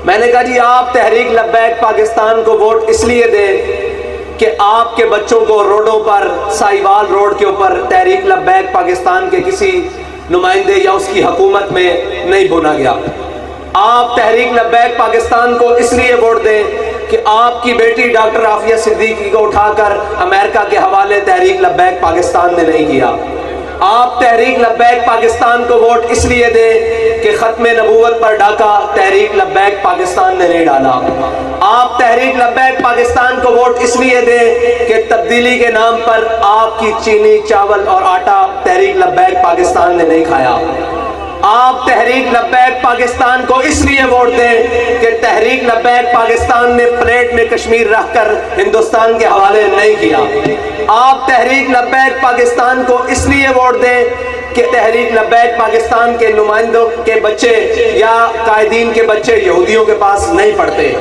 میں نے کہا جی آپ تحریک لبیک پاکستان کو ووٹ اس لیے دیں کہ آپ کے بچوں کو روڈوں پر، سائیوال روڈ کے اوپر تحریک لبیک پاکستان کے کسی نمائندے یا اس کی حکومت میں نہیں بھونا گیا۔ آپ تحریک لبیک پاکستان کو اس لیے ووٹ دیں کہ آپ کی بیٹی ڈاکٹر عافیہ صدیقی کو اٹھا کر امریکہ کے حوالے تحریک لبیک پاکستان نے نہیں کیا۔ آپ تحریک لبیک پاکستان کو ووٹ اس لیے دیں کہ ختم نبوت پر ڈاکہ تحریک لبیک پاکستان نے نہیں ڈالا۔ آپ تحریک لبیک پاکستان کو ووٹ اس لیے دیں کہ تبدیلی کے نام پر آپ کی چینی، چاول اور آٹا تحریک لبیک پاکستان نے نہیں کھایا۔ آپ تحریک لبیک پاکستان کو اس لیے ووٹ دیں کہ تحریک لبیک پاکستان نے پلیٹ میں کشمیر رکھ کر ہندوستان کے حوالے نہیں کیا۔ آپ تحریک لبیک پاکستان کو اس لیے ووٹ دیں کہ تحریک لبیک پاکستان کے نمائندوں کے بچے یا قائدین کے بچے یہودیوں کے پاس نہیں پڑھتے۔